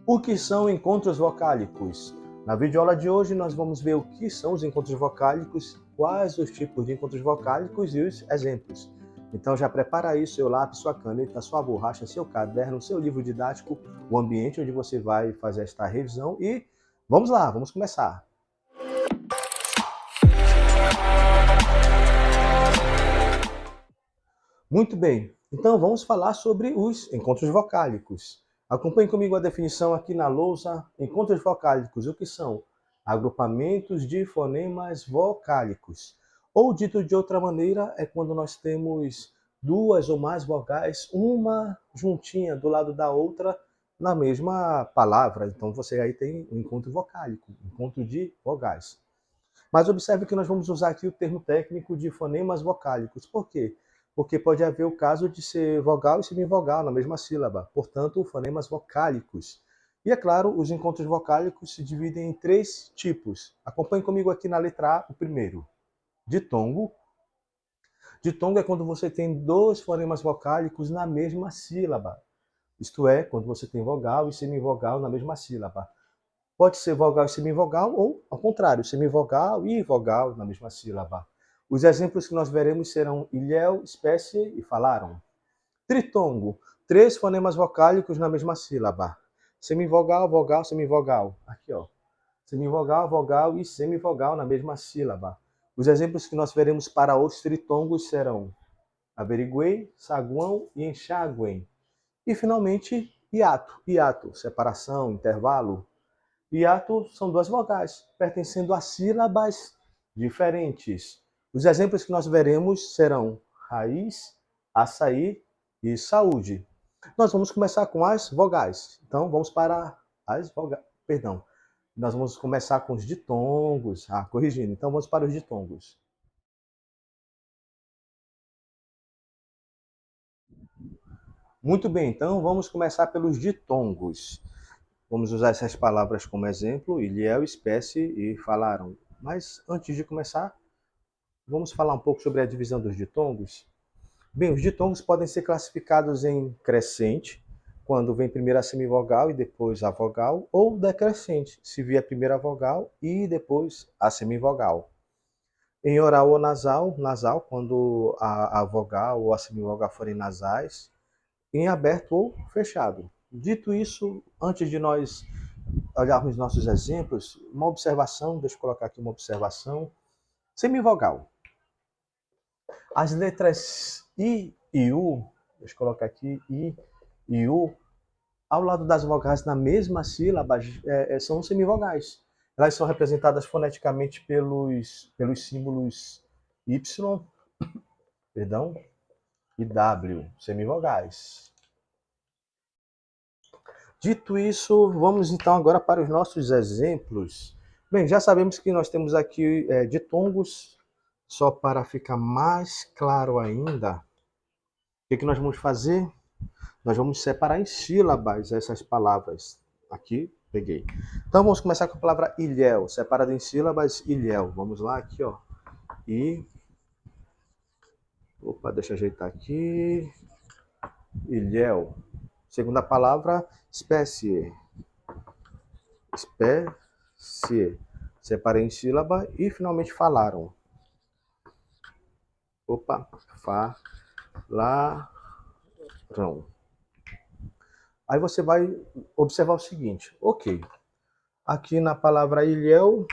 O que são encontros vocálicos? Na videoaula de hoje nós vamos ver o que são os encontros vocálicos, quais os tipos de encontros vocálicos e os exemplos. Então já prepara aí seu lápis, sua caneta, sua borracha, seu caderno, seu livro didático, o ambiente onde você vai fazer esta revisão e vamos lá, vamos começar. Muito bem, então vamos falar sobre os encontros vocálicos. Acompanhe comigo a definição aqui na lousa. Encontros vocálicos, o que são? Agrupamentos de fonemas vocálicos. Ou dito de outra maneira, é quando nós temos duas ou mais vogais, uma juntinha do lado da outra, na mesma palavra. Então você aí tem um encontro vocálico, encontro de vogais. Mas observe que nós vamos usar aqui o termo técnico de fonemas vocálicos. Por quê? Porque pode haver o caso de ser vogal e semivogal na mesma sílaba, portanto, fonemas vocálicos. E é claro, os encontros vocálicos se dividem em três tipos. Acompanhe comigo aqui na letra A, o primeiro. Ditongo. Ditongo é quando você tem dois fonemas vocálicos na mesma sílaba. Isto é, quando você tem vogal e semivogal na mesma sílaba. Pode ser vogal e semivogal ou, ao contrário, semivogal e vogal na mesma sílaba. Os exemplos que nós veremos serão ilhéu, espécie e falaram. Tritongo, três fonemas vocálicos na mesma sílaba. Semivogal, vogal, semivogal. Aqui, ó. Semivogal, vogal e semivogal na mesma sílaba. Os exemplos que nós veremos para os tritongos serão averiguei, saguão e enxaguem. E, finalmente, hiato. Hiato, separação, intervalo. Hiato são duas vogais, pertencendo a sílabas diferentes. Os exemplos que nós veremos serão raiz, açaí e saúde. Nós vamos começar com as vogais. Então, vamos para as vogais. Perdão. Nós vamos começar com os ditongos. Corrigindo. Então, vamos para os ditongos. Muito bem, então vamos começar pelos ditongos. Vamos usar essas palavras como exemplo, ilhéu, espécie e falaram. Mas antes de começar, vamos falar um pouco sobre a divisão dos ditongos. Bem, os ditongos podem ser classificados em crescente, quando vem primeiro a semivogal e depois a vogal, ou decrescente, se vier primeiro a vogal e depois a semivogal. Em oral ou nasal, nasal, quando a vogal ou a semivogal forem nasais, em aberto ou fechado. Dito isso, antes de nós olharmos nossos exemplos, uma observação, deixa eu colocar aqui uma observação. Semivogal. As letras I e U, deixa eu colocar aqui I e U, ao lado das vogais na mesma sílaba, são semivogais. Elas são representadas foneticamente pelos símbolos Y, perdão, e W, semivogais. Dito isso, vamos então agora para os nossos exemplos. Bem, já sabemos que nós temos aqui ditongos, só para ficar mais claro ainda, o que nós vamos fazer? Nós vamos separar em sílabas essas palavras. Aqui, peguei. Então vamos começar com a palavra ilhéu, separado em sílabas, ilhéu. Vamos lá, aqui, ó. Opa, deixa eu ajeitar aqui. Ilhéu. Segunda palavra, espécie. Espécie. Separei em sílaba e finalmente falaram. Opa, falaram. Aí você vai observar o seguinte. Ok. Aqui na palavra ilhéu,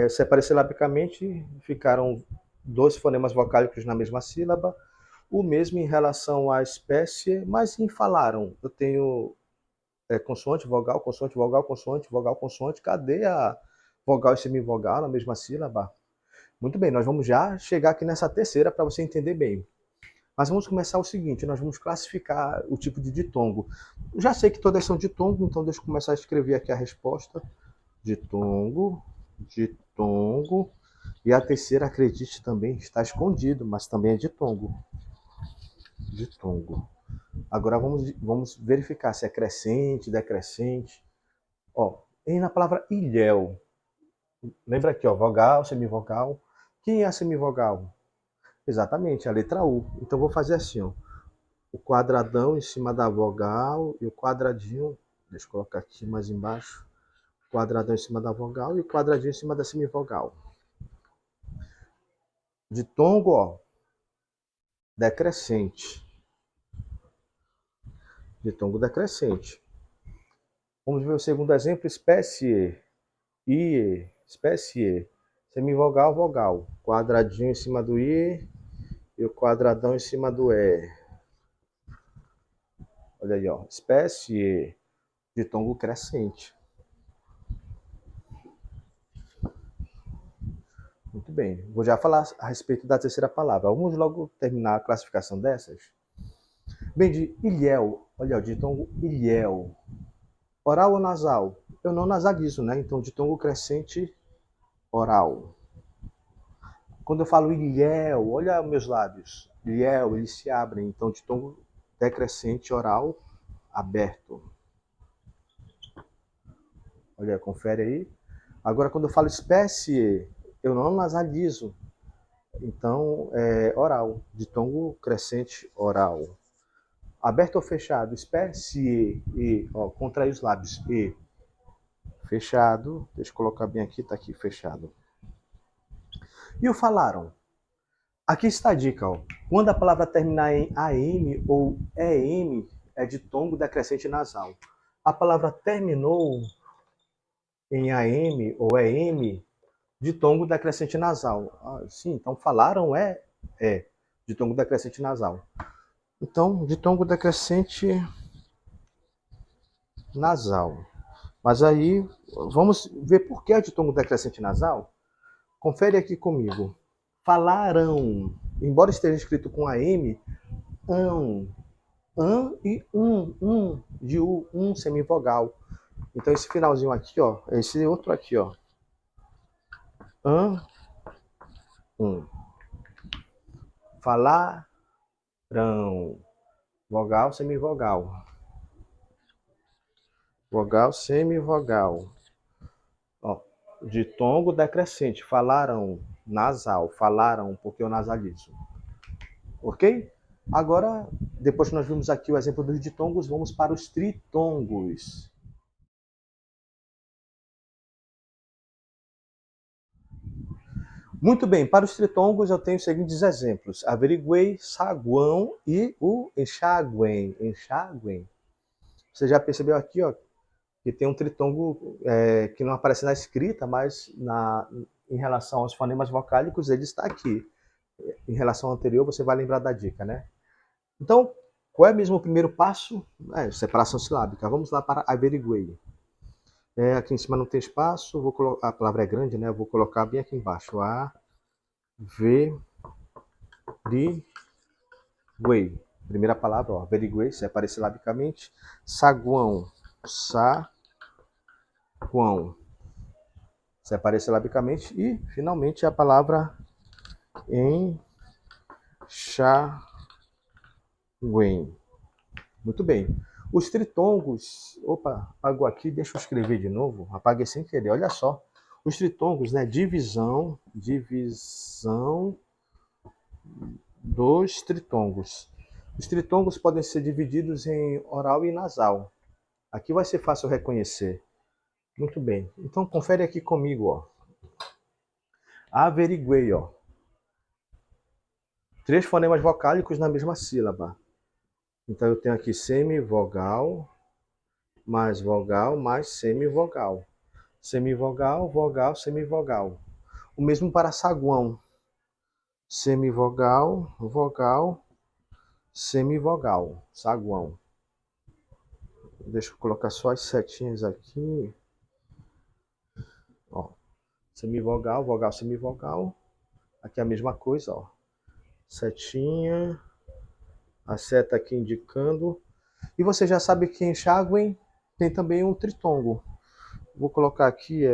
separei silabicamente, ficaram dois fonemas vocálicos na mesma sílaba. O mesmo em relação à espécie, mas em falaram. Eu tenho consoante, vogal, consoante, vogal, consoante, vogal, consoante. Cadê a vogal e semivogal na mesma sílaba? Muito bem, nós vamos já chegar aqui nessa terceira para você entender bem. Mas vamos começar o seguinte, nós vamos classificar o tipo de ditongo. Já sei que todas são ditongo, então deixa eu começar a escrever aqui a resposta. Ditongo, ditongo. E a terceira, acredite, também está escondido, mas também é ditongo. Ditongo. Agora vamos verificar se é crescente, decrescente. Ó, e na palavra ilhéu. Lembra aqui, ó, vogal, semivogal. Quem é a semivogal? Exatamente, a letra U. Então vou fazer assim, ó. o quadradão em cima da vogal e o quadradinho, deixa eu colocar aqui mais embaixo, quadradão em cima da vogal e o quadradinho em cima da semivogal. Ditongo, ó, decrescente. Ditongo decrescente. Vamos ver o segundo exemplo, espécie ie, espécie, semivogal, vogal, quadradinho em cima do i e o quadradão em cima do e. Olha aí, ó, espécie, ditongo crescente. Muito bem, vou já falar a respeito da terceira palavra. Vamos logo terminar a classificação dessas. Bem, de ilhéu, olha o ditongo ilhéu. Oral ou nasal? Eu não nasalizo, né? Então, ditongo crescente, oral. Quando eu falo ilhéu, olha meus lábios. Ilhéu, eles se abrem. Então, ditongo decrescente, oral, aberto. Olha, confere aí. Agora, quando eu falo espécie, eu não nasalizo. Então, é oral, ditongo crescente, oral. Aberto ou fechado? Espécie e, ó, contrai os lábios. E, fechado. Deixa eu colocar bem aqui, tá aqui, fechado. E o falaram? Aqui está a dica, ó. Quando a palavra terminar em AM ou EM, é ditongo decrescente nasal. A palavra terminou em AM ou EM, ditongo decrescente nasal. Ah, sim, então falaram ditongo decrescente nasal. Então, ditongo decrescente nasal. Mas aí, vamos ver por que é ditongo decrescente nasal? Confere aqui comigo. Falaram, embora esteja escrito com AM, e de U, semivogal. Então esse finalzinho aqui, ó, esse outro aqui, ó. An, Falaram. Vogal, semivogal. Vogal, semivogal. Ó, ditongo decrescente. Falaram, nasal. Falaram, porque eu nasalizo. Ok? Agora, depois que nós vimos aqui o exemplo dos ditongos, vamos para os tritongos. Muito bem, para os tritongos eu tenho os seguintes exemplos. Averiguei, saguão e o enxáguen. Enxáguen. Você já percebeu aqui, ó, que tem um tritongo que não aparece na escrita, mas em relação aos fonemas vocálicos ele está aqui. Em relação ao anterior, você vai lembrar da dica, né? Então, qual é mesmo o primeiro passo? Separação silábica. Vamos lá para averiguei. Aqui em cima não tem espaço, a palavra é grande, né? Eu vou colocar bem aqui embaixo. A, V, Ri, Guei. Primeira palavra, ó, averiguei, separe silabicamente. Saguão, saguão. Separe silabicamente. E, finalmente, a palavra enxáguen. Muito bem. Os tritongos. Opa, apagou aqui, deixa eu escrever de novo. Apaguei sem querer, olha só. Os tritongos, né? Divisão dos tritongos. Os tritongos podem ser divididos em oral e nasal. Aqui vai ser fácil reconhecer. Muito bem. Então confere aqui comigo, ó. Averiguei, ó. 3 fonemas vocálicos na mesma sílaba. Então eu tenho aqui semivogal, mais vogal, mais semivogal. Semivogal, vogal, semivogal. O mesmo para saguão. Semivogal, vogal, semivogal. Saguão. Deixa eu colocar só as setinhas aqui. Ó. Semivogal, vogal, semivogal. Aqui é a mesma coisa, ó. Setinha. A seta aqui indicando. E você já sabe que em enxáguen tem também um tritongo. Vou colocar aqui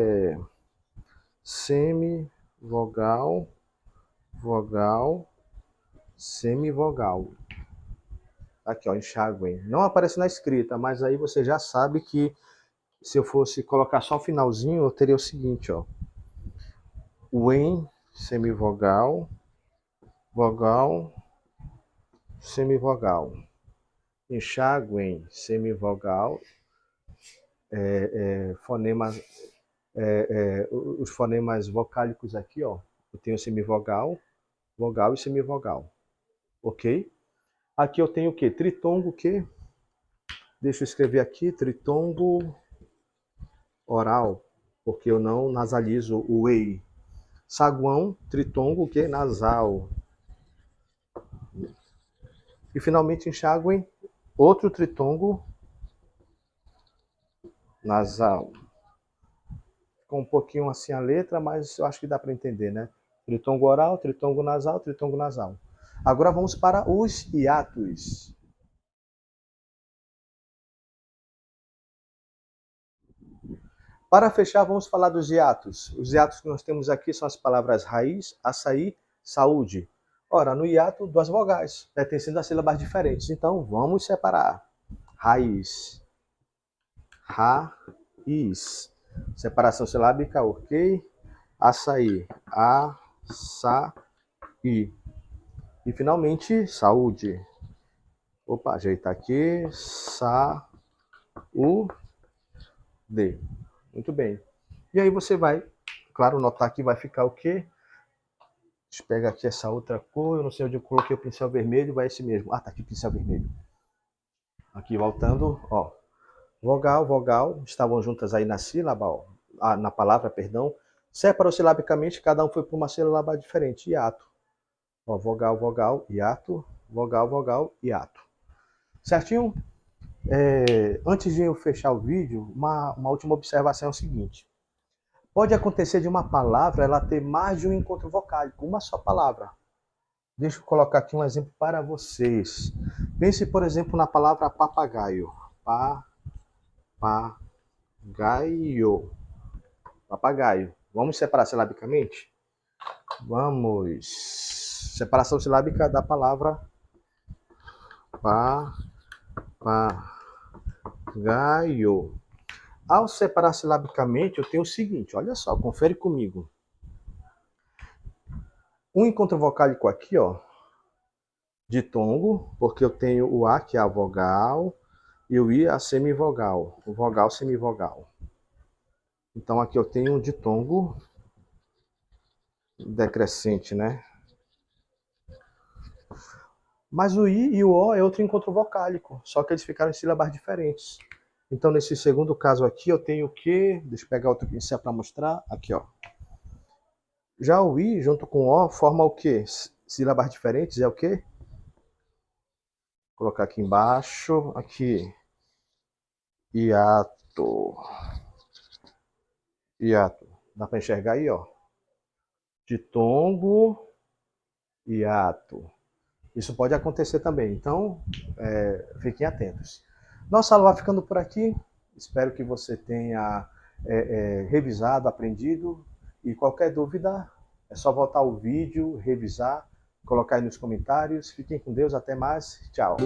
semivogal, vogal, semivogal. Aqui, ó, enxáguen. Não aparece na escrita, mas aí você já sabe que se eu fosse colocar só o finalzinho, eu teria o seguinte, ó. Uen, semivogal, vogal, semivogal. enxaguem, semivogal, fonemas, os fonemas vocálicos aqui, ó. Eu tenho semivogal, vogal e semivogal, ok? Aqui eu tenho o quê? Tritongo, o quê? Deixa eu escrever aqui, tritongo oral, porque eu não nasalizo o EI. Saguão, tritongo, o quê? Nasal. E finalmente enxaguem, outro tritongo nasal. Ficou um pouquinho assim a letra, mas eu acho que dá para entender, né? Tritongo oral, tritongo nasal, tritongo nasal. Agora vamos para os hiatos. Para fechar, vamos falar dos hiatos. Os hiatos que nós temos aqui são as palavras raiz, açaí, saúde. Ora, no hiato, duas vogais, pertencendo a sílabas diferentes. Então, vamos separar. Raiz, raiz. Separação silábica, ok. Açaí, açaí. E finalmente, saúde. Opa, ajeitar aqui. Saúde. Muito bem. E aí você vai, claro, notar que vai ficar o quê? Deixa eu pegar aqui essa outra cor. Eu não sei onde eu coloquei o pincel vermelho. Vai esse mesmo. Ah, tá aqui o pincel vermelho. Aqui voltando, ó. Vogal, vogal. Estavam juntas aí na sílaba, ó. Na palavra, perdão. Separossilabicamente, cada um foi para uma sílaba diferente. Hiato. Ó, vogal, vogal, hiato. Vogal, vogal, hiato. Certinho? Antes de eu fechar o vídeo, uma última observação é o seguinte. Pode acontecer de uma palavra ela ter mais de um encontro vocálico, uma só palavra. Deixa eu colocar aqui um exemplo para vocês. Pense, por exemplo, na palavra papagaio. Papagaio. Papagaio. Vamos separar silabicamente? Vamos. Separação silábica da palavra papagaio. Ao separar silabicamente, eu tenho o seguinte, olha só, confere comigo. Um encontro vocálico aqui, ó, ditongo, porque eu tenho o A, que é a vogal, e o I, a semivogal, o vogal, semivogal. Então aqui eu tenho um ditongo decrescente, né? Mas o I e o O é outro encontro vocálico, só que eles ficaram em sílabas diferentes. Então nesse segundo caso aqui eu tenho o quê? Deixa eu pegar outro pincel para mostrar. Aqui, ó. Já o I junto com o O forma o quê? Sílabas diferentes é o quê? Vou colocar aqui embaixo, aqui. Hiato. Hiato. Dá para enxergar aí, ó. Ditongo, hiato. Isso pode acontecer também, então fiquem atentos. Nossa aula vai ficando por aqui. Espero que você tenha revisado, aprendido. E qualquer dúvida, é só voltar o vídeo, revisar, colocar aí nos comentários. Fiquem com Deus, até mais. Tchau.